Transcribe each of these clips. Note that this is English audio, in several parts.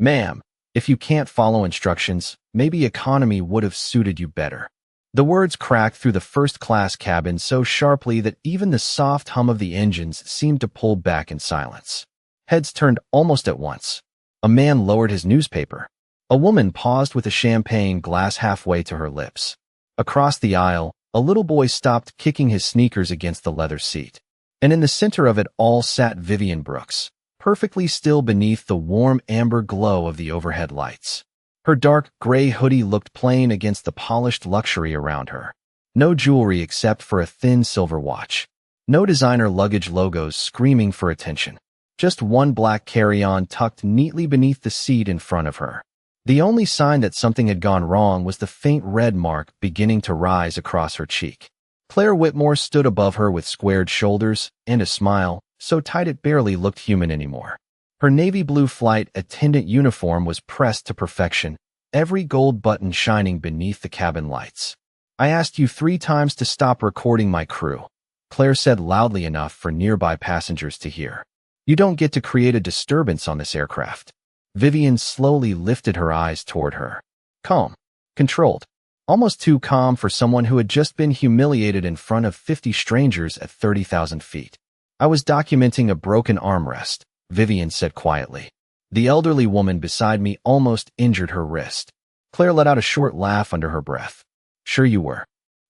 Ma'am, if you can't follow instructions, maybe economy would have suited you better. The words cracked through the first-class cabin so sharply that even the soft hum of the engines seemed to pull back in silence. Heads turned almost at once. A man lowered his newspaper. A woman paused with a champagne glass halfway to her lips. Across the aisle, a little boy stopped kicking his sneakers against the leather seat. And in the center of it all sat Vivian Brooks, perfectly still beneath the warm amber glow of the overhead lights. Her dark gray hoodie looked plain against the polished luxury around her. No jewelry except for a thin silver watch. No designer luggage logos screaming for attention. Just one black carry-on tucked neatly beneath the seat in front of her. The only sign that something had gone wrong was the faint red mark beginning to rise across her cheek. Claire Whitmore stood above her with squared shoulders and a smile, so tight it barely looked human anymore. Her navy blue flight attendant uniform was pressed to perfection, every gold button shining beneath the cabin lights. "I asked you 3 times to stop recording my crew," Claire said loudly enough for nearby passengers to hear. "You don't get to create a disturbance on this aircraft." Vivian slowly lifted her eyes toward her. Calm. Controlled. Almost too calm for someone who had just been humiliated in front of 50 strangers at 30,000 feet. "I was documenting a broken armrest," Vivian said quietly. "The elderly woman beside me almost injured her wrist." Claire let out a short laugh under her breath. "Sure you were."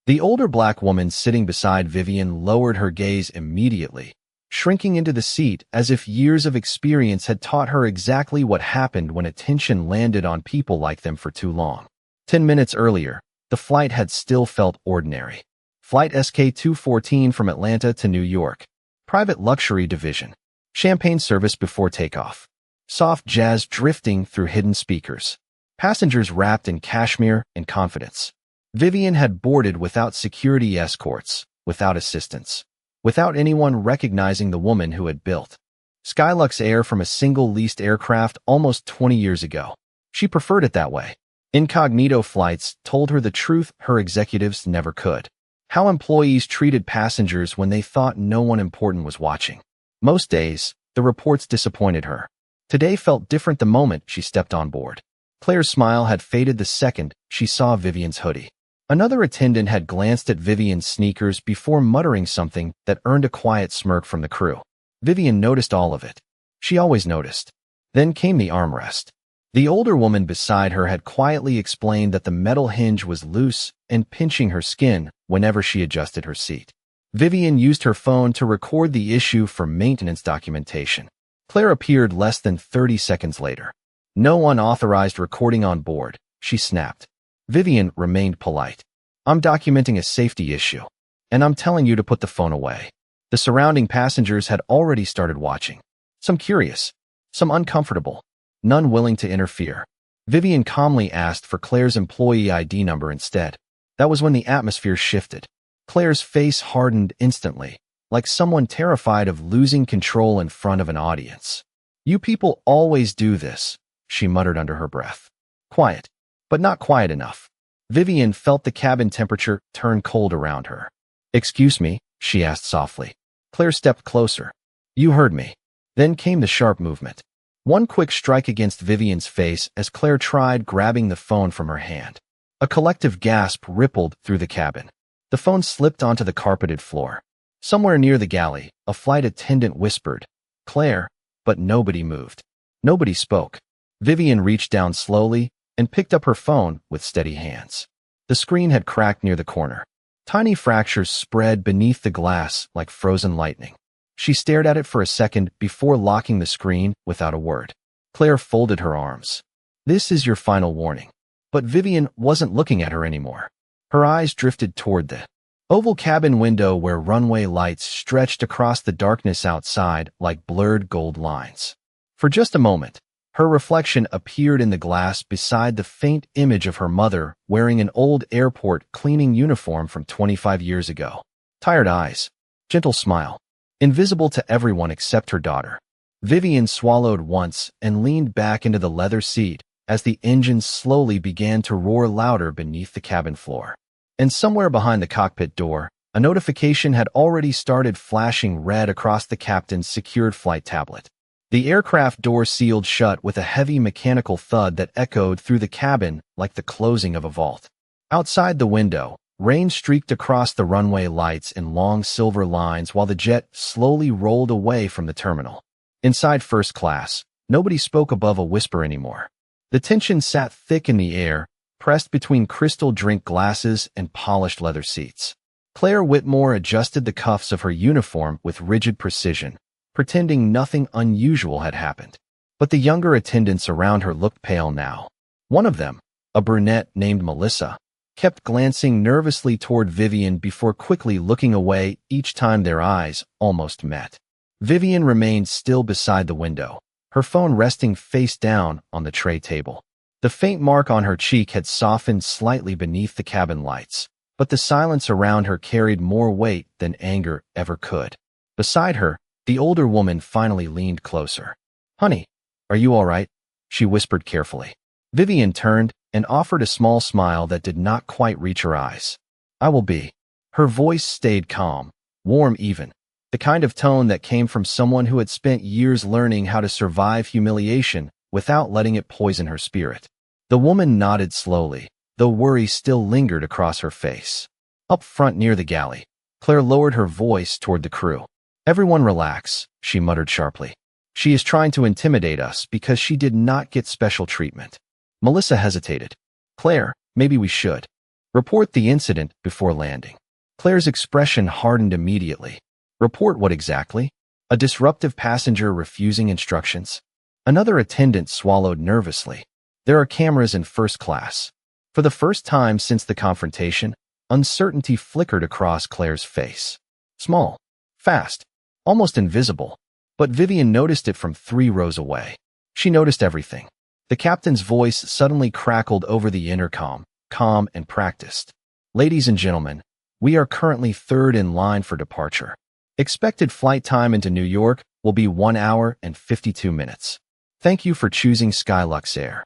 The older black woman sitting beside Vivian lowered her gaze immediately, shrinking into the seat as if years of experience had taught her exactly what happened when attention landed on people like them for too long. 10 minutes earlier, the flight had still felt ordinary. Flight SK-214 from Atlanta to New York. Private luxury division. Champagne service before takeoff. Soft jazz drifting through hidden speakers. Passengers wrapped in cashmere and confidence. Vivian had boarded without security escorts, without assistance, without anyone recognizing the woman who had built Skylux Air from a single leased aircraft almost 20 years ago. She preferred it that way. Incognito flights told her the truth her executives never could. How employees treated passengers when they thought no one important was watching. Most days, the reports disappointed her. Today felt different the moment she stepped on board. Claire's smile had faded the second she saw Vivian's hoodie. Another attendant had glanced at Vivian's sneakers before muttering something that earned a quiet smirk from the crew. Vivian noticed all of it. She always noticed. Then came the armrest. The older woman beside her had quietly explained that the metal hinge was loose and pinching her skin whenever she adjusted her seat. Vivian used her phone to record the issue for maintenance documentation. Claire appeared less than 30 seconds later. "No unauthorized recording on board," she snapped. Vivian remained polite. "I'm documenting a safety issue, and I'm telling you to put the phone away." The surrounding passengers had already started watching. Some curious, some uncomfortable, none willing to interfere. Vivian calmly asked for Claire's employee ID number instead. That was when the atmosphere shifted. Claire's face hardened instantly, like someone terrified of losing control in front of an audience. "You people always do this," she muttered under her breath. Quiet, but not quiet enough. Vivian felt the cabin temperature turn cold around her. "Excuse me," she asked softly. Claire stepped closer. "You heard me." Then came the sharp movement. One quick strike against Vivian's face as Claire tried grabbing the phone from her hand. A collective gasp rippled through the cabin. The phone slipped onto the carpeted floor. Somewhere near the galley, a flight attendant whispered, "Claire," but nobody moved. Nobody spoke. Vivian reached down slowly and picked up her phone with steady hands. The screen had cracked near the corner. Tiny fractures spread beneath the glass like frozen lightning. She stared at it for a second before locking the screen without a word. Claire folded her arms. "This is your final warning." But Vivian wasn't looking at her anymore. Her eyes drifted toward the oval cabin window where runway lights stretched across the darkness outside like blurred gold lines. For just a moment, her reflection appeared in the glass beside the faint image of her mother wearing an old airport cleaning uniform from 25 years ago. Tired eyes, gentle smile, invisible to everyone except her daughter. Vivian swallowed once and leaned back into the leather seat as the engines slowly began to roar louder beneath the cabin floor. And somewhere behind the cockpit door, a notification had already started flashing red across the captain's secured flight tablet. The aircraft door sealed shut with a heavy mechanical thud that echoed through the cabin like the closing of a vault. Outside the window, rain streaked across the runway lights in long silver lines while the jet slowly rolled away from the terminal. Inside first class, nobody spoke above a whisper anymore. The tension sat thick in the air, pressed between crystal drink glasses and polished leather seats. Claire Whitmore adjusted the cuffs of her uniform with rigid precision, pretending nothing unusual had happened. But the younger attendants around her looked pale now. One of them, a brunette named Melissa, kept glancing nervously toward Vivian before quickly looking away each time their eyes almost met. Vivian remained still beside the window, her phone resting face down on the tray table. The faint mark on her cheek had softened slightly beneath the cabin lights, but the silence around her carried more weight than anger ever could. Beside her, the older woman finally leaned closer. "Honey, are you all right?" she whispered carefully. Vivian turned and offered a small smile that did not quite reach her eyes. "I will be." Her voice stayed calm, warm even, the kind of tone that came from someone who had spent years learning how to survive humiliation without letting it poison her spirit. The woman nodded slowly, though worry still lingered across her face. Up front near the galley, Claire lowered her voice toward the crew. "Everyone relax," she muttered sharply. "She is trying to intimidate us because she did not get special treatment." Melissa hesitated. "Claire, maybe we should report the incident before landing." Claire's expression hardened immediately. "Report what exactly? A disruptive passenger refusing instructions?" Another attendant swallowed nervously. "There are cameras in first class." For the first time since the confrontation, uncertainty flickered across Claire's face. Small, fast, almost invisible, but Vivian noticed it from 3 rows away. She noticed everything. The captain's voice suddenly crackled over the intercom, calm and practiced. "Ladies and gentlemen, we are currently 3rd in line for departure. Expected flight time into New York will be 1 hour and 52 minutes. Thank you for choosing Skylux Air."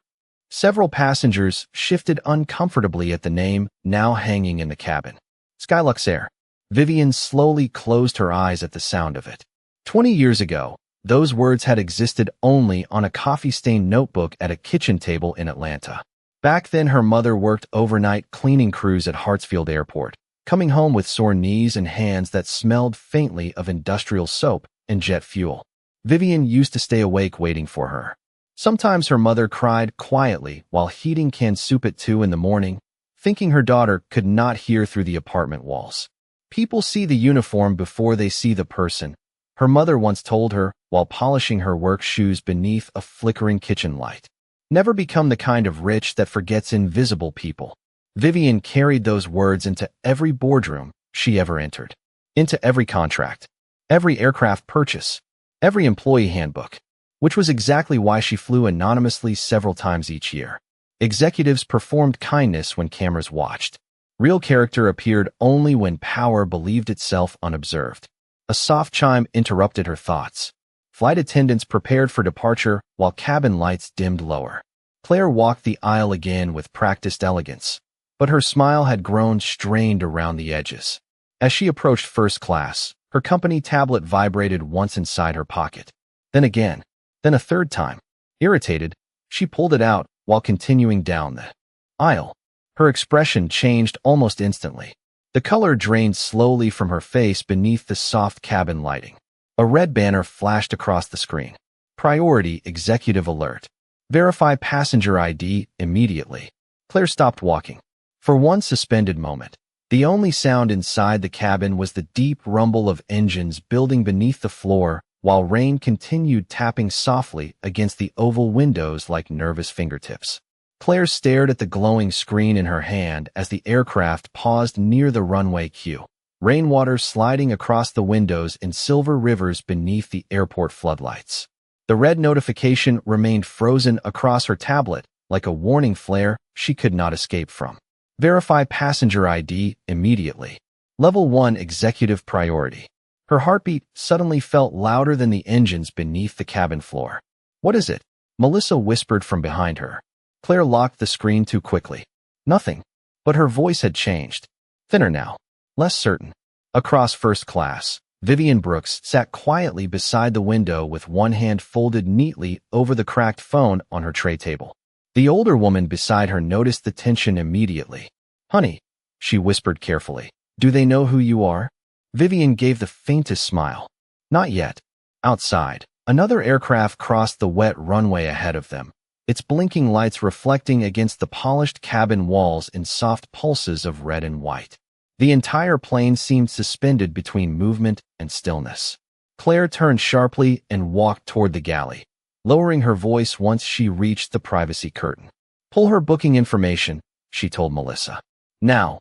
Several passengers shifted uncomfortably at the name now hanging in the cabin. Skylux Air. Vivian slowly closed her eyes at the sound of it. 20 years ago, those words had existed only on a coffee-stained notebook at a kitchen table in Atlanta. Back then, her mother worked overnight cleaning crews at Hartsfield Airport, coming home with sore knees and hands that smelled faintly of industrial soap and jet fuel. Vivian used to stay awake waiting for her. Sometimes her mother cried quietly while heating canned soup at 2 in the morning, thinking her daughter could not hear through the apartment walls. "People see the uniform before they see the person," her mother once told her while polishing her work shoes beneath a flickering kitchen light. Never become the kind of rich that forgets invisible people. Vivian carried those words into every boardroom she ever entered, into every contract, every aircraft purchase, every employee handbook, which was exactly why she flew anonymously several times each year. Executives performed kindness when cameras watched. Real character appeared only when power believed itself unobserved. A soft chime interrupted her thoughts. Flight attendants prepared for departure while cabin lights dimmed lower. Claire walked the aisle again with practiced elegance, but her smile had grown strained around the edges. As she approached first class, her company tablet vibrated once inside her pocket. Then again, then a third time. Irritated, she pulled it out while continuing down the aisle. Her expression changed almost instantly. The color drained slowly from her face beneath the soft cabin lighting. A red banner flashed across the screen. "Priority Executive Alert. Verify passenger ID immediately." Claire stopped walking. For one suspended moment, the only sound inside the cabin was the deep rumble of engines building beneath the floor while rain continued tapping softly against the oval windows like nervous fingertips. Claire stared at the glowing screen in her hand as the aircraft paused near the runway queue, rainwater sliding across the windows in silver rivers beneath the airport floodlights. The red notification remained frozen across her tablet like a warning flare she could not escape from. Verify passenger ID immediately. Level 1 Executive Priority. Her heartbeat suddenly felt louder than the engines beneath the cabin floor. "What is it?" Melissa whispered from behind her. Claire locked the screen too quickly. "Nothing." But her voice had changed. Thinner now. Less certain. Across first class, Vivian Brooks sat quietly beside the window with one hand folded neatly over the cracked phone on her tray table. The older woman beside her noticed the tension immediately. "Honey," she whispered carefully, "do they know who you are?" Vivian gave the faintest smile. "Not yet." Outside, another aircraft crossed the wet runway ahead of them, its blinking lights reflecting against the polished cabin walls in soft pulses of red and white. The entire plane seemed suspended between movement and stillness. Claire turned sharply and walked toward the galley, lowering her voice once she reached the privacy curtain. "Pull her booking information," she told Melissa. "Now."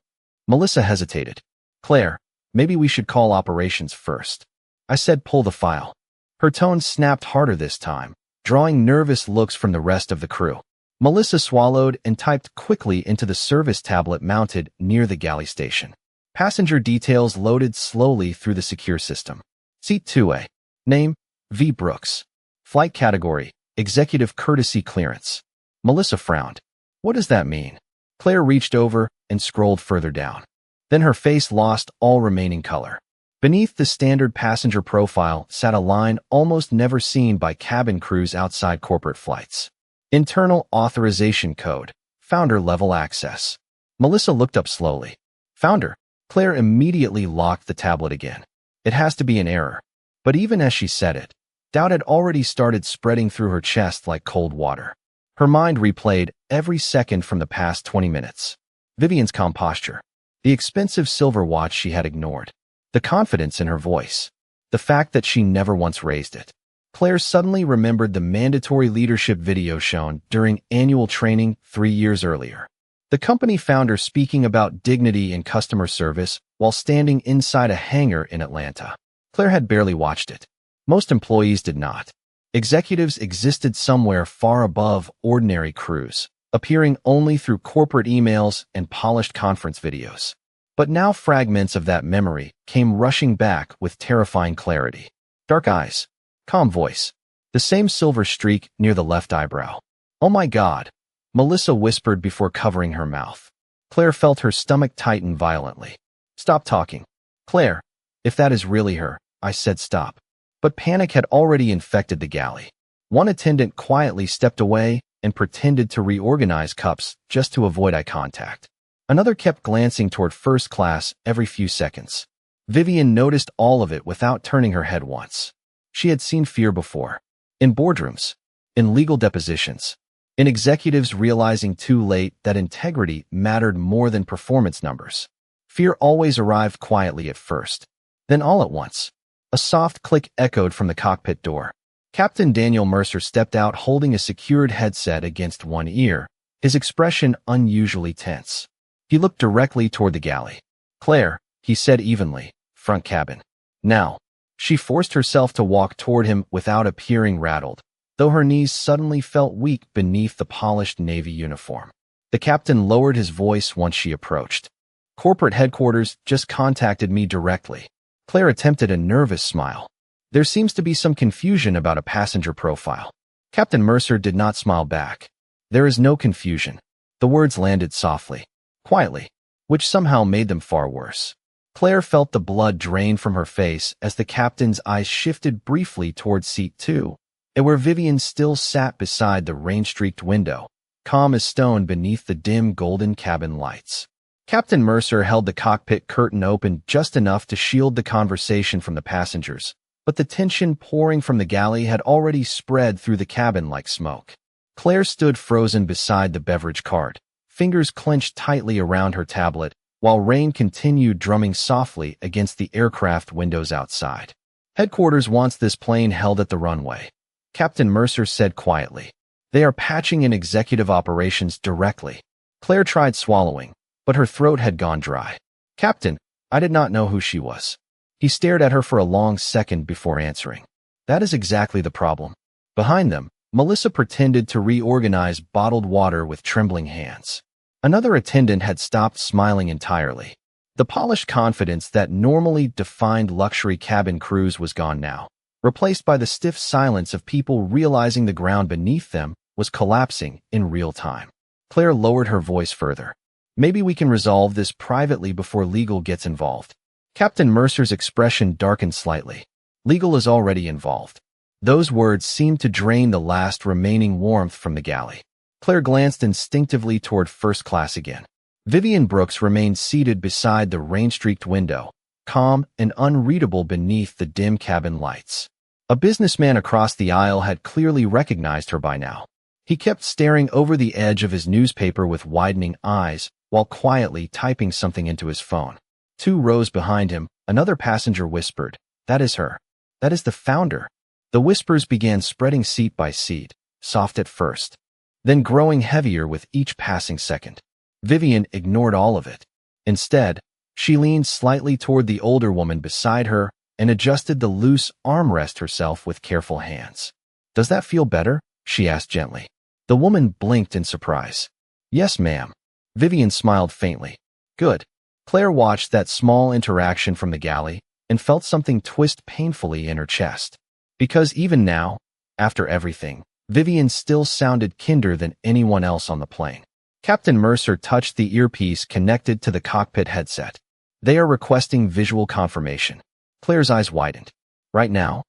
Melissa hesitated. "Claire, maybe we should call operations first." "I said pull the file." Her tone snapped harder this time, drawing nervous looks from the rest of the crew. Melissa swallowed and typed quickly into the service tablet mounted near the galley station. Passenger details loaded slowly through the secure system. Seat 2A. Name, V. Brooks. Flight category, Executive Courtesy Clearance. Melissa frowned. "What does that mean?" Claire reached over and scrolled further down. Then her face lost all remaining color. Beneath the standard passenger profile sat a line almost never seen by cabin crews outside corporate flights. Internal Authorization Code, Founder Level Access. Melissa looked up slowly. "Founder?" Claire immediately locked the tablet again. "It has to be an error." But even as she said it, doubt had already started spreading through her chest like cold water. Her mind replayed every second from the past 20 minutes. Vivian's calm posture, the expensive silver watch she had ignored, the confidence in her voice, the fact that she never once raised it. Claire suddenly remembered the mandatory leadership video shown during annual training 3 years earlier. The company founder speaking about dignity in customer service while standing inside a hangar in Atlanta. Claire had barely watched it. Most employees did not. Executives existed somewhere far above ordinary crews, appearing only through corporate emails and polished conference videos. But now fragments of that memory came rushing back with terrifying clarity. Dark eyes, calm voice, the same silver streak near the left eyebrow. "Oh my God," Melissa whispered before covering her mouth. Claire felt her stomach tighten violently. "Stop talking." "Claire, if that is really her," I said stop. But panic had already infected the galley. One attendant quietly stepped away and pretended to reorganize cups just to avoid eye contact. Another kept glancing toward first class every few seconds. Vivian noticed all of it without turning her head once. She had seen fear before. In boardrooms, in legal depositions, in executives realizing too late that integrity mattered more than performance numbers. Fear always arrived quietly at first. Then all at once, a soft click echoed from the cockpit door. Captain Daniel Mercer stepped out holding a secured headset against one ear, his expression unusually tense. He looked directly toward the galley. "Claire," he said evenly, "front cabin." "Now." She forced herself to walk toward him without appearing rattled, though her knees suddenly felt weak beneath the polished Navy uniform. The captain lowered his voice once she approached. "Corporate headquarters just contacted me directly." Claire attempted a nervous smile. "There seems to be some confusion about a passenger profile." Captain Mercer did not smile back. "There is no confusion." The words landed softly, quietly, which somehow made them far worse. Claire felt the blood drain from her face as the captain's eyes shifted briefly toward seat 2, and where Vivian still sat beside the rain-streaked window, calm as stone beneath the dim golden cabin lights. Captain Mercer held the cockpit curtain open just enough to shield the conversation from the passengers, but the tension pouring from the galley had already spread through the cabin like smoke. Claire stood frozen beside the beverage cart, fingers clenched tightly around her tablet, while rain continued drumming softly against the aircraft windows outside. "Headquarters wants this plane held at the runway," Captain Mercer said quietly. "They are patching in executive operations directly." Claire tried swallowing, but her throat had gone dry. "Captain," I did not know who she was. He stared at her for a long second before answering. "That is exactly the problem." Behind them, Melissa pretended to reorganize bottled water with trembling hands. Another attendant had stopped smiling entirely. The polished confidence that normally defined luxury cabin crews was gone now, replaced by the stiff silence of people realizing the ground beneath them was collapsing in real time. Claire lowered her voice further. "Maybe we can resolve this privately before legal gets involved." Captain Mercer's expression darkened slightly. Legal is already involved. Those words seemed to drain the last remaining warmth from the galley. Claire glanced instinctively toward first class again. Vivian Brooks remained seated beside the rain-streaked window, calm and unreadable beneath the dim cabin lights. A businessman across the aisle had clearly recognized her by now. He kept staring over the edge of his newspaper with widening eyes, while quietly typing something into his phone. 2 rows behind him, another passenger whispered, "That is her. That is the founder." The whispers began spreading seat by seat, soft at first, then growing heavier with each passing second. Vivian ignored all of it. Instead, she leaned slightly toward the older woman beside her and adjusted the loose armrest herself with careful hands. "Does that feel better?" she asked gently. The woman blinked in surprise. "Yes, ma'am." Vivian smiled faintly. "Good." Claire watched that small interaction from the galley and felt something twist painfully in her chest. Because even now, after everything, Vivian still sounded kinder than anyone else on the plane. Captain Mercer touched the earpiece connected to the cockpit headset. "They are requesting visual confirmation." Claire's eyes widened. "Right now?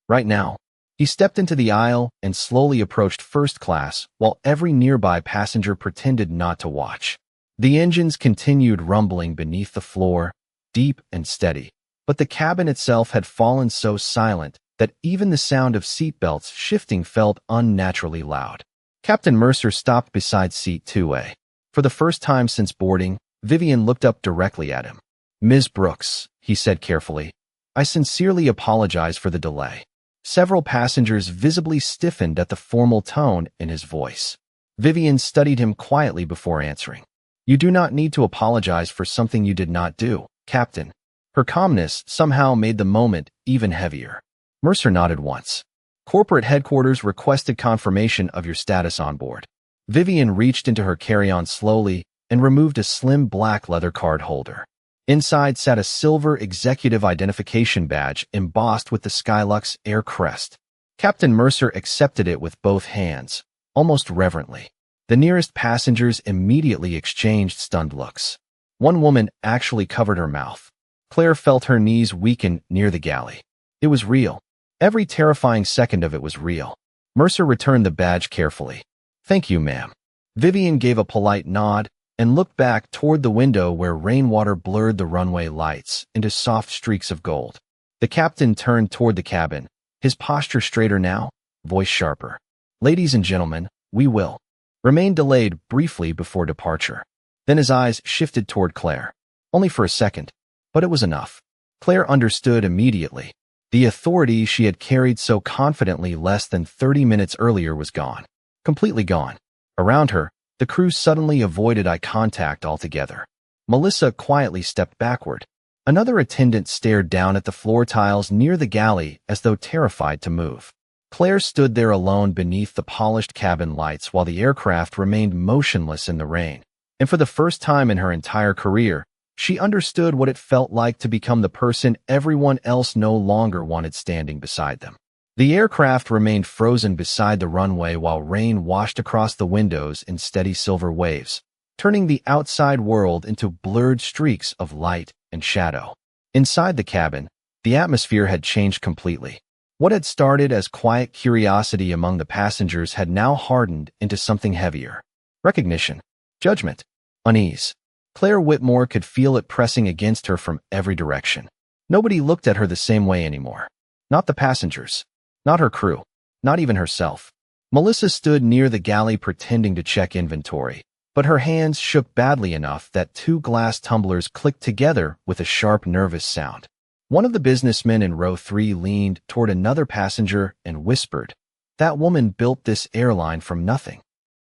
Right now?" He stepped into the aisle and slowly approached first class while every nearby passenger pretended not to watch. The engines continued rumbling beneath the floor, deep and steady, but the cabin itself had fallen so silent that even the sound of seatbelts shifting felt unnaturally loud. Captain Mercer stopped beside seat 2A. For the first time since boarding, Vivian looked up directly at him. "Ms. Brooks," he said carefully, "I sincerely apologize for the delay." Several passengers visibly stiffened at the formal tone in his voice. Vivian studied him quietly before answering. "You do not need to apologize for something you did not do, Captain." Her calmness somehow made the moment even heavier. Mercer nodded once. "Corporate headquarters requested confirmation of your status on board." Vivian reached into her carry-on slowly and removed a slim black leather card holder. Inside sat a silver executive identification badge embossed with the Skylux Air crest. Captain Mercer accepted it with both hands, almost reverently. The nearest passengers immediately exchanged stunned looks. One woman actually covered her mouth. Claire felt her knees weaken near the galley. It was real. Every terrifying second of it was real. Mercer returned the badge carefully. "Thank you, ma'am." Vivian gave a polite nod and looked back toward the window where rainwater blurred the runway lights into soft streaks of gold. The captain turned toward the cabin, his posture straighter now, voice sharper. "Ladies and gentlemen, we will." Remained delayed briefly before departure. Then his eyes shifted toward Claire. Only for a second, but it was enough. Claire understood immediately. The authority she had carried so confidently less than 30 minutes earlier was gone. Completely gone. Around her, the crew suddenly avoided eye contact altogether. Melissa quietly stepped backward. Another attendant stared down at the floor tiles near the galley as though terrified to move. Claire stood there alone beneath the polished cabin lights while the aircraft remained motionless in the rain. And for the first time in her entire career, she understood what it felt like to become the person everyone else no longer wanted standing beside them. The aircraft remained frozen beside the runway while rain washed across the windows in steady silver waves, turning the outside world into blurred streaks of light and shadow. Inside the cabin, the atmosphere had changed completely. What had started as quiet curiosity among the passengers had now hardened into something heavier. Recognition, judgment, unease. Claire Whitmore could feel it pressing against her from every direction. Nobody looked at her the same way anymore. Not the passengers. Not her crew. Not even herself. Melissa stood near the galley pretending to check inventory, but her hands shook badly enough that 2 glass tumblers clicked together with a sharp, nervous sound. One of the businessmen in row 3 leaned toward another passenger and whispered, "That woman built this airline from nothing."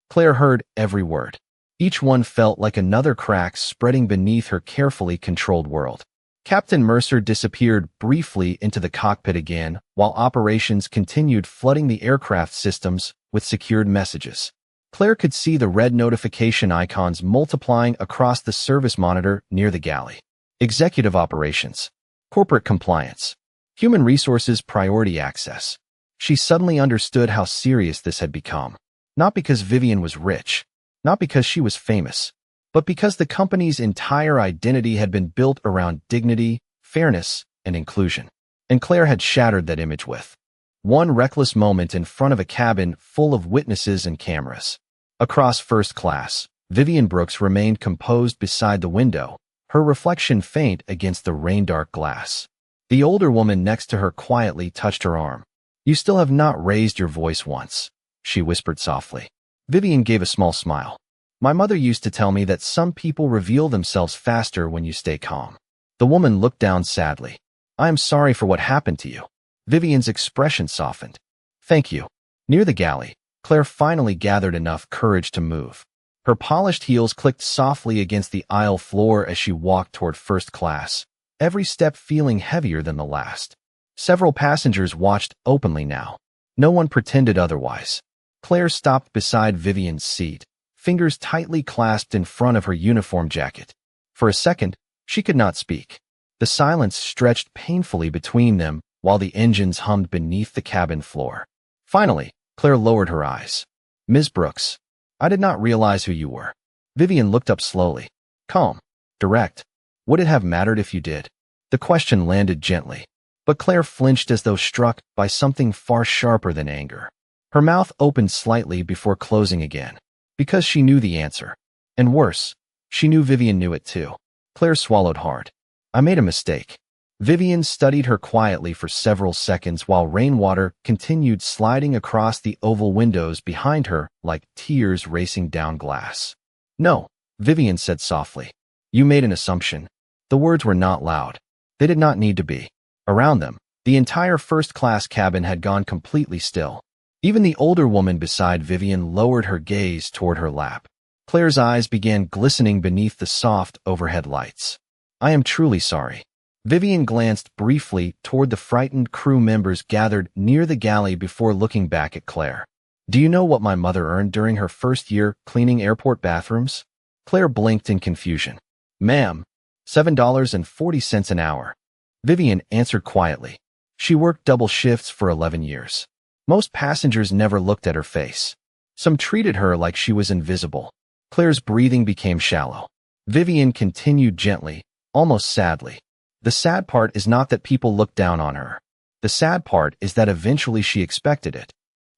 Claire heard every word. Each one felt like another crack spreading beneath her carefully controlled world. Captain Mercer disappeared briefly into the cockpit again, while operations continued flooding the aircraft systems with secured messages. Claire could see the red notification icons multiplying across the service monitor near the galley. Executive operations. Corporate compliance. Human resources priority access. She suddenly understood how serious this had become. Not because Vivian was rich. Not because she was famous, but because the company's entire identity had been built around dignity, fairness, and inclusion. And Claire had shattered that image with one reckless moment in front of a cabin full of witnesses and cameras. Across first class, Vivian Brooks remained composed beside the window, her reflection faint against the rain-dark glass. The older woman next to her quietly touched her arm. "You still have not raised your voice once," she whispered softly. Vivian gave a small smile. "My mother used to tell me that some people reveal themselves faster when you stay calm." The woman looked down sadly. "I am sorry for what happened to you." Vivian's expression softened. "Thank you." Near the galley, Claire finally gathered enough courage to move. Her polished heels clicked softly against the aisle floor as she walked toward first class, every step feeling heavier than the last. Several passengers watched openly now. No one pretended otherwise. Claire stopped beside Vivian's seat, fingers tightly clasped in front of her uniform jacket. For a second, she could not speak. The silence stretched painfully between them while the engines hummed beneath the cabin floor. Finally, Claire lowered her eyes. "Ms. Brooks, I did not realize who you were." Vivian looked up slowly. Calm, direct. Would it have mattered if you did? The question landed gently, but Claire flinched as though struck by something far sharper than anger. Her mouth opened slightly before closing again, because she knew the answer. And worse, she knew Vivian knew it too. Claire swallowed hard. "I made a mistake." Vivian studied her quietly for several seconds while rainwater continued sliding across the oval windows behind her like tears racing down glass. "No," Vivian said softly. "You made an assumption." The words were not loud. They did not need to be. Around them, the entire first-class cabin had gone completely still. Even the older woman beside Vivian lowered her gaze toward her lap. Claire's eyes began glistening beneath the soft overhead lights. "I am truly sorry." Vivian glanced briefly toward the frightened crew members gathered near the galley before looking back at Claire. "Do you know what my mother earned during her first year cleaning airport bathrooms?" Claire blinked in confusion. "Ma'am, $7.40 an hour." Vivian answered quietly. She worked double shifts for 11 years. Most passengers never looked at her face. Some treated her like she was invisible. Claire's breathing became shallow. Vivian continued gently, almost sadly. "The sad part is not that people look down on her. The sad part is that eventually she expected it."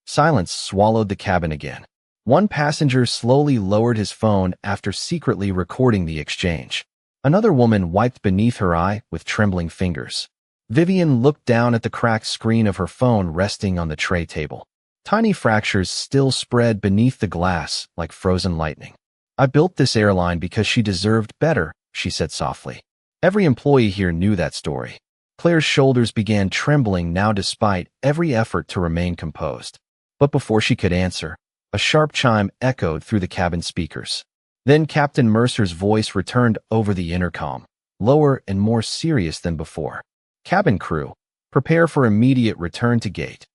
Silence swallowed the cabin again. One passenger slowly lowered his phone after secretly recording the exchange. Another woman wiped beneath her eye with trembling fingers. Vivian looked down at the cracked screen of her phone resting on the tray table. Tiny fractures still spread beneath the glass like frozen lightning. "I built this airline because she deserved better," she said softly. Every employee here knew that story. Claire's shoulders began trembling now despite every effort to remain composed. But before she could answer, a sharp chime echoed through the cabin speakers. Then Captain Mercer's voice returned over the intercom, lower and more serious than before. "Cabin crew, prepare for immediate return to gate."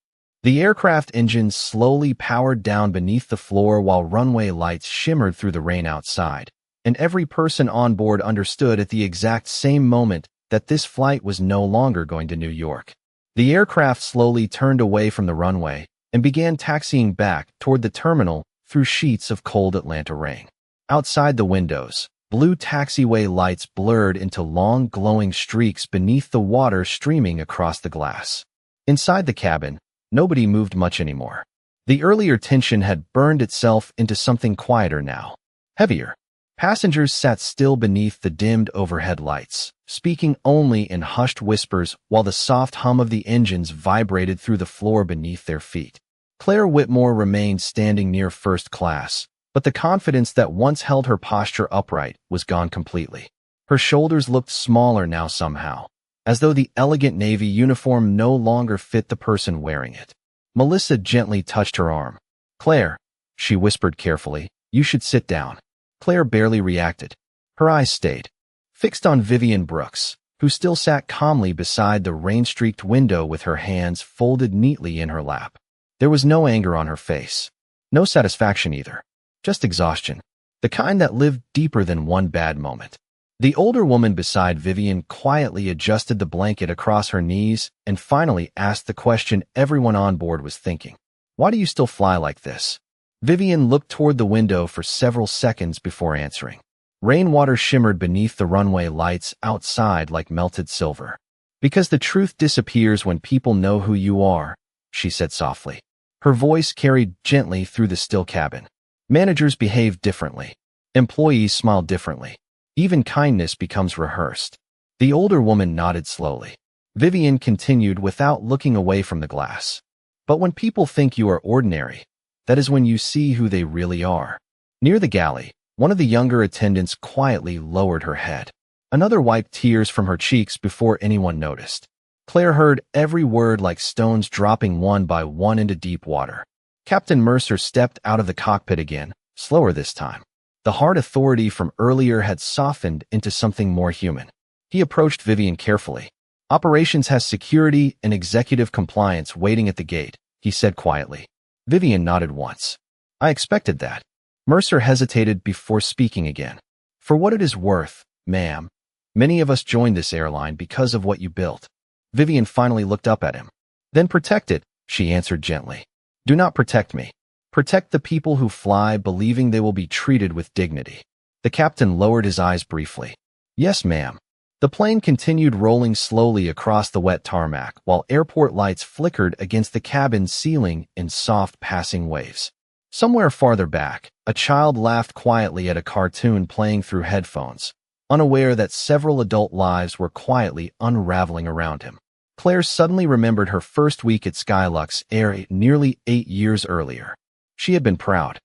The aircraft engines slowly powered down beneath the floor while runway lights shimmered through the rain outside. And every person on board understood at the exact same moment that this flight was no longer going to New York. The aircraft slowly turned away from the runway and began taxiing back toward the terminal through sheets of cold Atlanta rain. Outside the windows, blue taxiway lights blurred into long glowing streaks beneath the water streaming across the glass. Inside the cabin, nobody moved much anymore. The earlier tension had burned itself into something quieter now, heavier. Passengers sat still beneath the dimmed overhead lights, speaking only in hushed whispers while the soft hum of the engines vibrated through the floor beneath their feet. Claire Whitmore remained standing near first class, but the confidence that once held her posture upright was gone completely. Her shoulders looked smaller now somehow, as though the elegant navy uniform no longer fit the person wearing it. Melissa gently touched her arm. "Claire," she whispered carefully, "you should sit down." Claire barely reacted. Her eyes stayed, fixed on Vivian Brooks, who still sat calmly beside the rain-streaked window with her hands folded neatly in her lap. There was no anger on her face. No satisfaction either. Just exhaustion. The kind that lived deeper than one bad moment. The older woman beside Vivian quietly adjusted the blanket across her knees and finally asked the question everyone on board was thinking. "Why do you still fly like this?" Vivian looked toward the window for several seconds before answering. Rainwater shimmered beneath the runway lights outside like melted silver. "Because the truth disappears when people know who you are," she said softly. Her voice carried gently through the still cabin. "Managers behave differently. Employees smile differently. Even kindness becomes rehearsed." The older woman nodded slowly. Vivian continued without looking away from the glass. "But when people think you are ordinary, that is when you see who they really are." Near the galley, one of the younger attendants quietly lowered her head. Another wiped tears from her cheeks before anyone noticed. Claire heard every word like stones dropping one by one into deep water. Captain Mercer stepped out of the cockpit again, slower this time. The hard authority from earlier had softened into something more human. He approached Vivian carefully. "Operations has security and executive compliance waiting at the gate," he said quietly. Vivian nodded once. "I expected that." Mercer hesitated before speaking again. "For what it is worth, ma'am, many of us joined this airline because of what you built." Vivian finally looked up at him. "Then protect it," she answered gently. "Do not protect me. Protect the people who fly believing they will be treated with dignity." The captain lowered his eyes briefly. "Yes, ma'am." The plane continued rolling slowly across the wet tarmac while airport lights flickered against the cabin ceiling in soft passing waves. Somewhere farther back, a child laughed quietly at a cartoon playing through headphones, unaware that several adult lives were quietly unraveling around him. Claire suddenly remembered her first week at Skylux Air nearly 8 years earlier. She had been proud.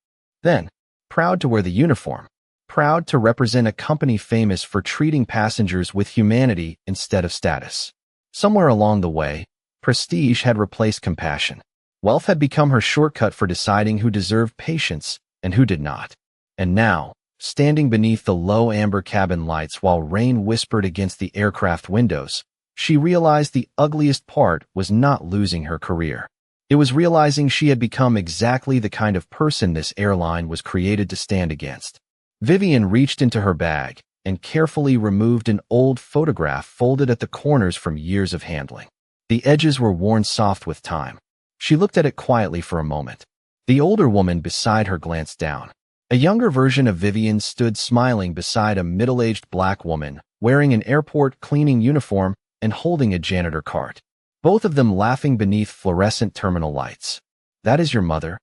Then, proud to wear the uniform. Proud to represent a company famous for treating passengers with humanity instead of status. Somewhere along the way, prestige had replaced compassion. Wealth had become her shortcut for deciding who deserved patience and who did not. And now, standing beneath the low amber cabin lights while rain whispered against the aircraft windows, she realized the ugliest part was not losing her career. It was realizing she had become exactly the kind of person this airline was created to stand against. Vivian reached into her bag and carefully removed an old photograph folded at the corners from years of handling. The edges were worn soft with time. She looked at it quietly for a moment. The older woman beside her glanced down. A younger version of Vivian stood smiling beside a middle-aged black woman wearing an airport cleaning uniform and holding a janitor cart. Both of them laughing beneath fluorescent terminal lights. "That is your mother,"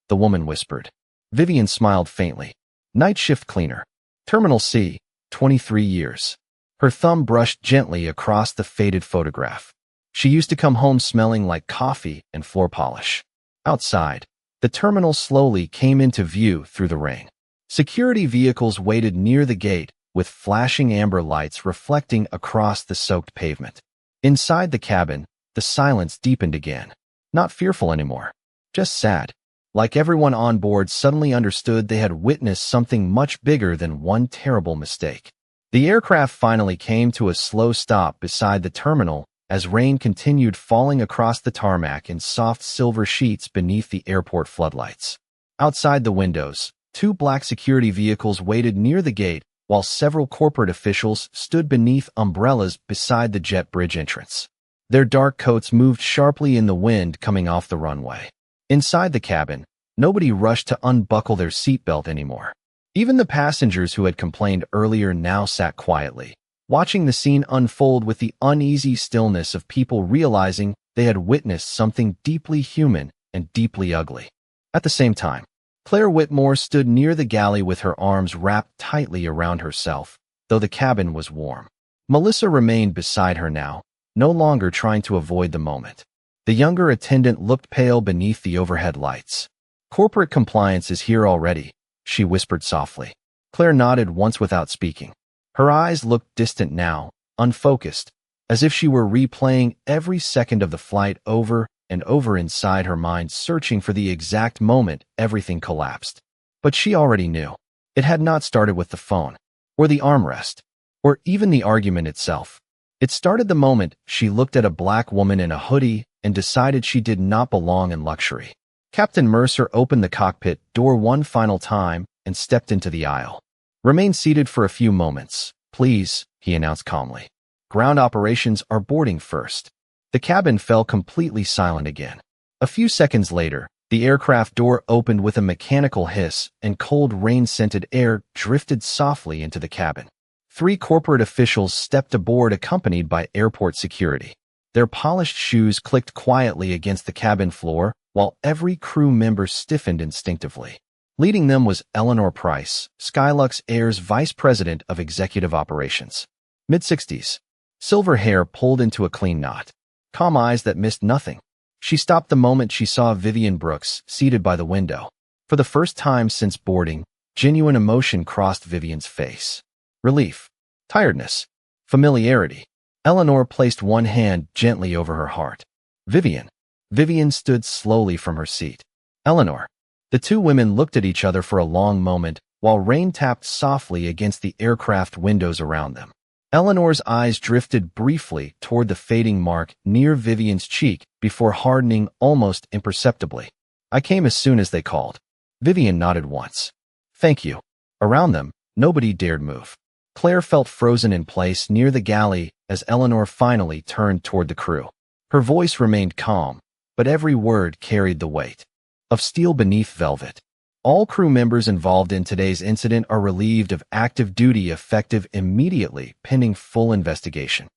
the woman whispered. Vivian smiled faintly. "Night shift cleaner. Terminal C, 23 years. Her thumb brushed gently across the faded photograph. She used to come home smelling like coffee and floor polish. Outside, the terminal slowly came into view through the rain. Security vehicles waited near the gate, with flashing amber lights reflecting across the soaked pavement. Inside the cabin, the silence deepened again. Not fearful anymore, just sad. Like everyone on board suddenly understood they had witnessed something much bigger than one terrible mistake. The aircraft finally came to a slow stop beside the terminal as rain continued falling across the tarmac in soft silver sheets beneath the airport floodlights. Outside the windows, 2 black security vehicles waited near the gate while several corporate officials stood beneath umbrellas beside the jet bridge entrance. Their dark coats moved sharply in the wind coming off the runway. Inside the cabin, nobody rushed to unbuckle their seatbelt anymore. Even the passengers who had complained earlier now sat quietly, watching the scene unfold with the uneasy stillness of people realizing they had witnessed something deeply human and deeply ugly. At the same time, Claire Whitmore stood near the galley with her arms wrapped tightly around herself, though the cabin was warm. Melissa remained beside her now, no longer trying to avoid the moment. The younger attendant looked pale beneath the overhead lights. "Corporate compliance is here already," she whispered softly. Claire nodded once without speaking. Her eyes looked distant now, unfocused, as if she were replaying every second of the flight over and over inside her mind, searching for the exact moment everything collapsed. But she already knew. It had not started with the phone, or the armrest, or even the argument itself. It started the moment she looked at a black woman in a hoodie and decided she did not belong in luxury. Captain Mercer opened the cockpit door one final time and stepped into the aisle. "Remain seated for a few moments, please," he announced calmly. "Ground operations are boarding first." The cabin fell completely silent again. A few seconds later, The aircraft door opened with a mechanical hiss, and cold rain-scented air drifted softly into the cabin. 3 corporate officials stepped aboard accompanied by airport security. Their polished shoes clicked quietly against the cabin floor, while every crew member stiffened instinctively. Leading them was Eleanor Price, Skylux Air's Vice President of Executive Operations. Mid-60s. Silver hair pulled into a clean knot. Calm eyes that missed nothing. She stopped the moment she saw Vivian Brooks seated by the window. For the first time since boarding, genuine emotion crossed Vivian's face. Relief. Tiredness. Familiarity. Eleanor placed one hand gently over her heart. Vivian. Vivian stood slowly from her seat. Eleanor. The 2 women looked at each other for a long moment, while rain tapped softly against the aircraft windows around them. Eleanor's eyes drifted briefly toward the fading mark near Vivian's cheek before hardening almost imperceptibly. I came as soon as they called. Vivian nodded once. Thank you. Around them, nobody dared move. Claire felt frozen in place near the galley as Eleanor finally turned toward the crew. Her voice remained calm, but every word carried the weight of steel beneath velvet. All crew members involved in today's incident are relieved of active duty effective immediately, pending full investigation.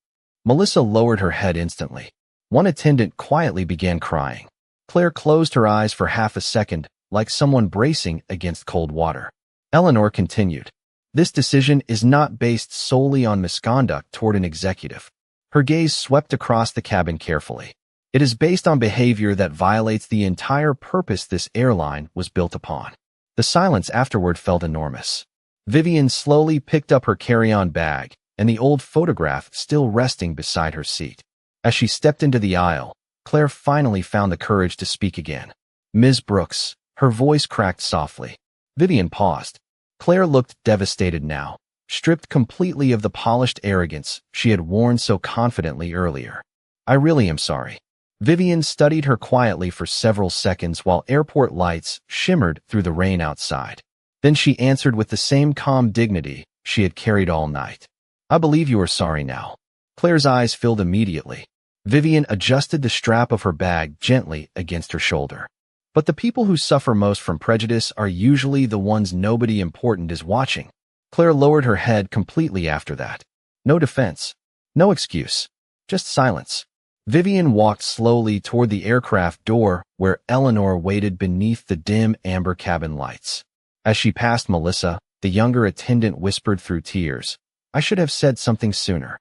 Melissa lowered her head instantly. One attendant quietly began crying. Claire closed her eyes for half a second, like someone bracing against cold water. Eleanor continued. This decision is not based solely on misconduct toward an executive. Her gaze swept across the cabin carefully. It is based on behavior that violates the entire purpose this airline was built upon. The silence afterward felt enormous. Vivian slowly picked up her carry-on bag and the old photograph still resting beside her seat. As she stepped into the aisle, Claire finally found the courage to speak again. Ms. Brooks, her voice cracked softly. Vivian paused. Claire looked devastated now, stripped completely of the polished arrogance she had worn so confidently earlier. I really am sorry. Vivian studied her quietly for several seconds while airport lights shimmered through the rain outside. Then she answered with the same calm dignity she had carried all night. I believe you are sorry now. Claire's eyes filled immediately. Vivian adjusted the strap of her bag gently against her shoulder. But the people who suffer most from prejudice are usually the ones nobody important is watching. Claire lowered her head completely after that. No defense. No excuse. Just silence. Vivian walked slowly toward the aircraft door where Eleanor waited beneath the dim amber cabin lights. As she passed Melissa, the younger attendant whispered through tears, I should have said something sooner.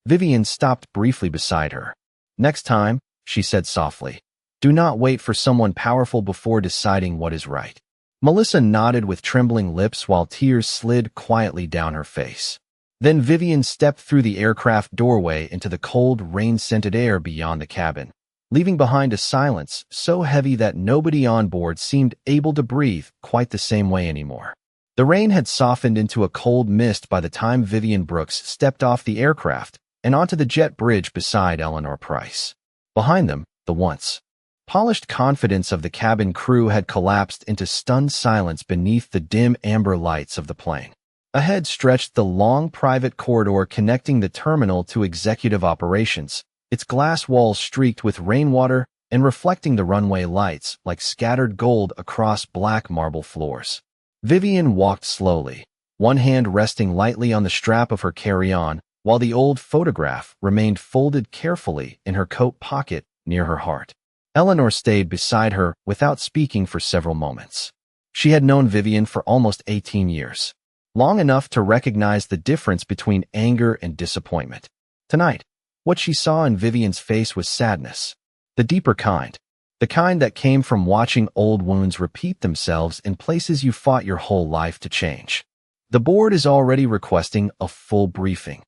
Vivian stopped briefly beside her. Next time, she said softly, do not wait for someone powerful before deciding what is right. Melissa nodded with trembling lips while tears slid quietly down her face. Then Vivian stepped through the aircraft doorway into the cold, rain-scented air beyond the cabin, leaving behind a silence so heavy that nobody on board seemed able to breathe quite the same way anymore. The rain had softened into a cold mist by the time Vivian Brooks stepped off the aircraft and onto the jet bridge beside Eleanor Price. Behind them, the once polished confidence of the cabin crew had collapsed into stunned silence beneath the dim amber lights of the plane. Ahead stretched the long private corridor connecting the terminal to executive operations, its glass walls streaked with rainwater and reflecting the runway lights like scattered gold across black marble floors. Vivian walked slowly, one hand resting lightly on the strap of her carry-on, while the old photograph remained folded carefully in her coat pocket near her heart. Eleanor stayed beside her without speaking for several moments. She had known Vivian for almost 18 years. Long enough to recognize the difference between anger and disappointment. Tonight, what she saw in Vivian's face was sadness, the deeper kind, the kind that came from watching old wounds repeat themselves in places you fought your whole life to change. The board is already requesting a full briefing,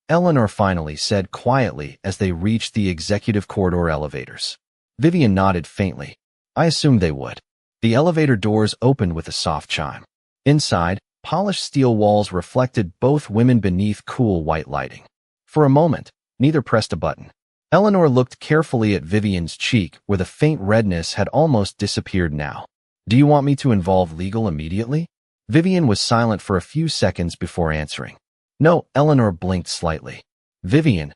Eleanor finally said quietly as they reached the executive corridor elevators. Vivian nodded faintly. I assumed they would. The elevator doors opened with a soft chime. Inside, polished steel walls reflected both women beneath cool white lighting. For a moment, neither pressed a button. Eleanor looked carefully at Vivian's cheek, where the faint redness had almost disappeared now. Do you want me to involve legal immediately? Vivian was silent for a few seconds before answering. No, Eleanor blinked slightly. Vivian,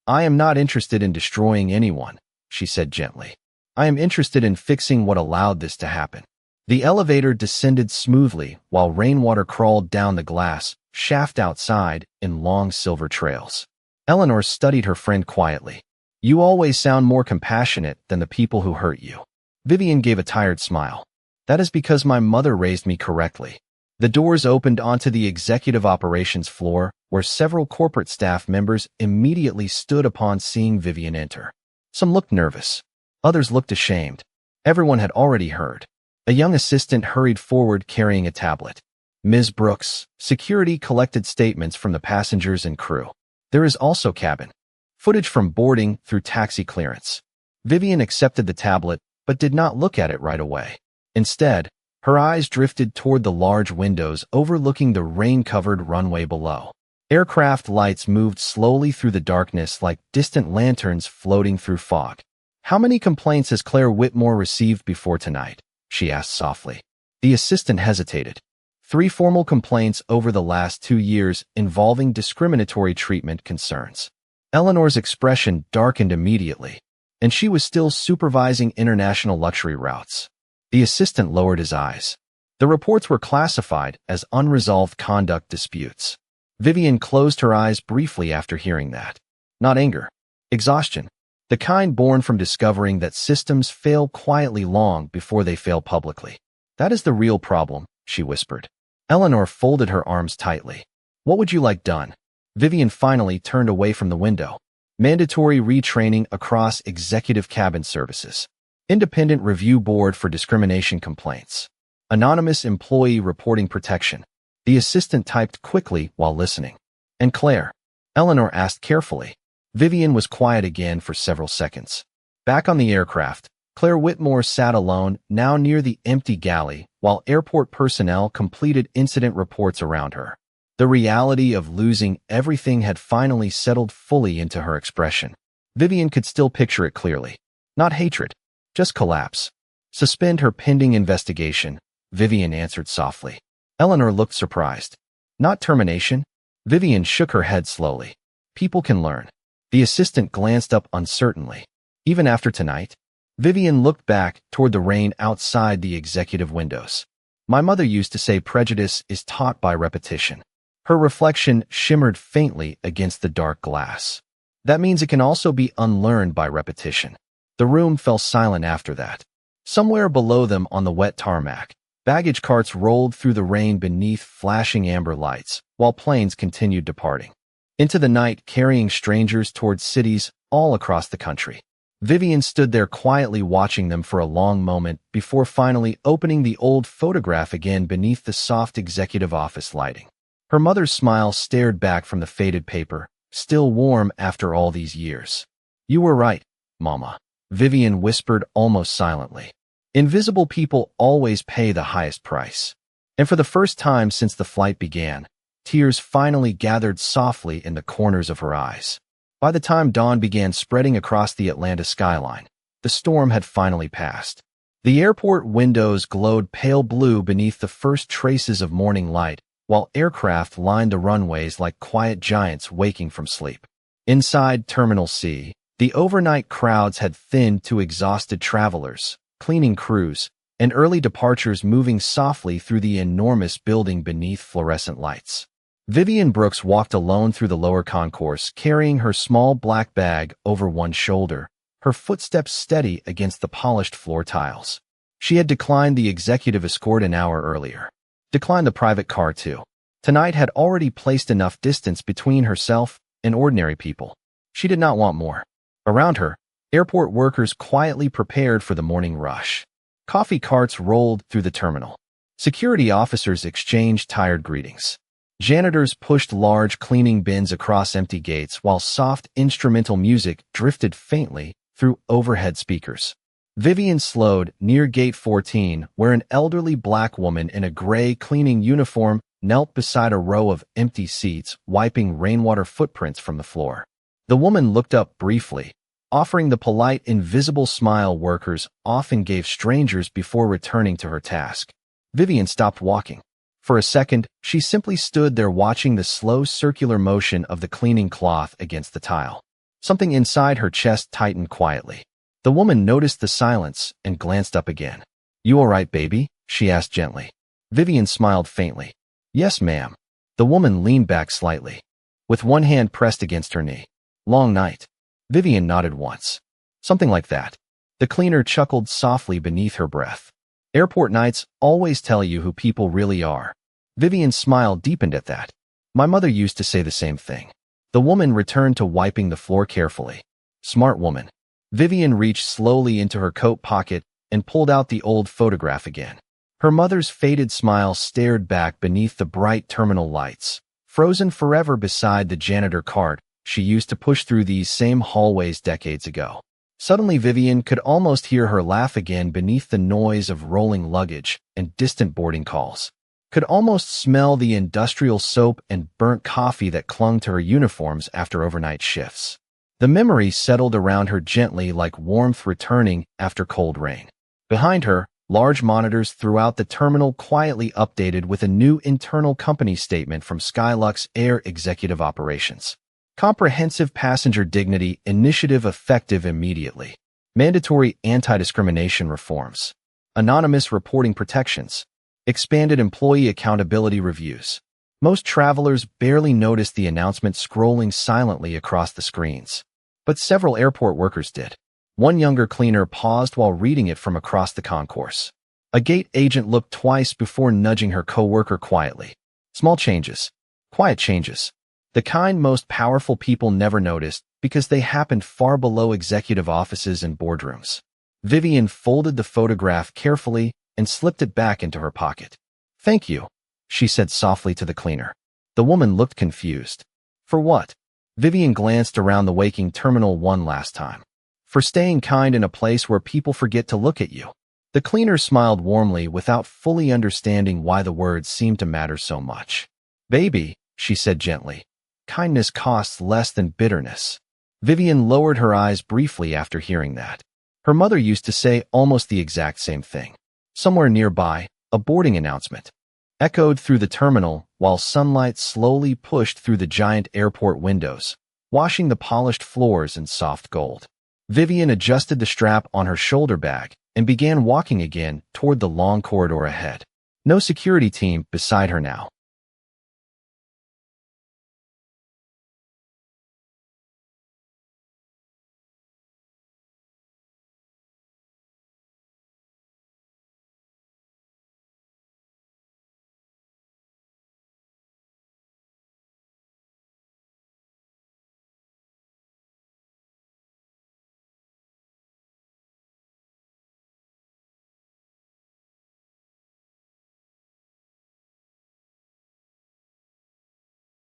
I am not interested in destroying anyone, she said gently. I am interested in fixing what allowed this to happen. The elevator descended smoothly while rainwater crawled down the glass shaft outside in long silver trails. Eleanor studied her friend quietly. You always sound more compassionate than the people who hurt you. Vivian gave a tired smile. That is because my mother raised me correctly. The doors opened onto the executive operations floor, where several corporate staff members immediately stood upon seeing Vivian enter. Some looked nervous. Others looked ashamed. Everyone had already heard. A young assistant hurried forward carrying a tablet. Ms. Brooks, security collected statements from the passengers and crew. There is also cabin footage from boarding through taxi clearance. Vivian accepted the tablet, but did not look at it right away. Instead, her eyes drifted toward the large windows overlooking the rain-covered runway below. Aircraft lights moved slowly through the darkness like distant lanterns floating through fog. How many complaints has Claire Whitmore received before tonight? She asked softly. The assistant hesitated. 3 formal complaints over the last 2 years involving discriminatory treatment concerns. Eleanor's expression darkened immediately, and she was still supervising international luxury routes. The assistant lowered his eyes. The reports were classified as unresolved conduct disputes. Vivian closed her eyes briefly after hearing that. Not anger. Exhaustion. The kind born from discovering that systems fail quietly long before they fail publicly. That is the real problem, she whispered. Eleanor folded her arms tightly. What would you like done? Vivian finally turned away from the window. Mandatory retraining across executive cabin services. Independent Review Board for Discrimination Complaints. Anonymous Employee Reporting Protection. The assistant typed quickly while listening. And Claire? Eleanor asked carefully. Vivian was quiet again for several seconds. Back on the aircraft, Claire Whitmore sat alone, now near the empty galley, while airport personnel completed incident reports around her. The reality of losing everything had finally settled fully into her expression. Vivian could still picture it clearly. Not hatred, just collapse. Suspend her pending investigation, Vivian answered softly. Eleanor looked surprised. Not termination? Vivian shook her head slowly. People can learn. The assistant glanced up uncertainly. Even after tonight? Vivian looked back toward the rain outside the executive windows. My mother used to say prejudice is taught by repetition. Her reflection shimmered faintly against the dark glass. That means it can also be unlearned by repetition. The room fell silent after that. Somewhere below them on the wet tarmac, baggage carts rolled through the rain beneath flashing amber lights, while planes continued departing into the night, carrying strangers towards cities all across the country. Vivian stood there quietly watching them for a long moment before finally opening the old photograph again beneath the soft executive office lighting. Her mother's smile stared back from the faded paper, still warm after all these years. You were right, Mama, Vivian whispered almost silently. Invisible people always pay the highest price. And for the first time since the flight began, tears finally gathered softly in the corners of her eyes. By the time dawn began spreading across the Atlanta skyline, the storm had finally passed. The airport windows glowed pale blue beneath the first traces of morning light, while aircraft lined the runways like quiet giants waking from sleep. Inside Terminal C, the overnight crowds had thinned to exhausted travelers, cleaning crews, and early departures moving softly through the enormous building beneath fluorescent lights. Vivian Brooks walked alone through the lower concourse, carrying her small black bag over one shoulder, her footsteps steady against the polished floor tiles. She had declined the executive escort an hour earlier. Declined the private car too. Tonight had already placed enough distance between herself and ordinary people. She did not want more. Around her, airport workers quietly prepared for the morning rush. Coffee carts rolled through the terminal. Security officers exchanged tired greetings. Janitors pushed large cleaning bins across empty gates while soft instrumental music drifted faintly through overhead speakers. Vivian slowed near Gate 14, where an elderly black woman in a gray cleaning uniform knelt beside a row of empty seats, wiping rainwater footprints from the floor. The woman looked up briefly, offering the polite, invisible smile workers often gave strangers before returning to her task. Vivian stopped walking. For a second, she simply stood there watching the slow circular motion of the cleaning cloth against the tile. Something inside her chest tightened quietly. The woman noticed the silence and glanced up again. "You all right, baby?" she asked gently. Vivian smiled faintly. "Yes, ma'am." The woman leaned back slightly, with one hand pressed against her knee. "Long night." Vivian nodded once. "Something like that." The cleaner chuckled softly beneath her breath. "Airport nights always tell you who people really are." Vivian's smile deepened at that. "My mother used to say the same thing." The woman returned to wiping the floor carefully. "Smart woman." Vivian reached slowly into her coat pocket and pulled out the old photograph again. Her mother's faded smile stared back beneath the bright terminal lights. Frozen forever beside the janitor cart she used to push through these same hallways decades ago. Suddenly Vivian could almost hear her laugh again beneath the noise of rolling luggage and distant boarding calls. Could almost smell the industrial soap and burnt coffee that clung to her uniforms after overnight shifts. The memory settled around her gently like warmth returning after cold rain. Behind her, large monitors throughout the terminal quietly updated with a new internal company statement from Skylux Air Executive Operations. Comprehensive passenger dignity initiative effective immediately. Mandatory anti-discrimination reforms. Anonymous reporting protections. Expanded employee accountability reviews. Most travelers barely noticed the announcement scrolling silently across the screens. But several airport workers did. One younger cleaner paused while reading it from across the concourse. A gate agent looked twice before nudging her coworker quietly. Small changes. Quiet changes. The kind most powerful people never noticed because they happened far below executive offices and boardrooms. Vivian folded the photograph carefully and slipped it back into her pocket. "Thank you," she said softly to the cleaner. The woman looked confused. "For what?" Vivian glanced around the waking Terminal one last time. "For staying kind in a place where people forget to look at you." The cleaner smiled warmly without fully understanding why the words seemed to matter so much. "Baby," she said gently, "kindness costs less than bitterness." Vivian lowered her eyes briefly after hearing that. Her mother used to say almost the exact same thing. Somewhere nearby, a boarding announcement echoed through the terminal while sunlight slowly pushed through the giant airport windows, washing the polished floors in soft gold. Vivian adjusted the strap on her shoulder bag and began walking again toward the long corridor ahead. No security team beside her now.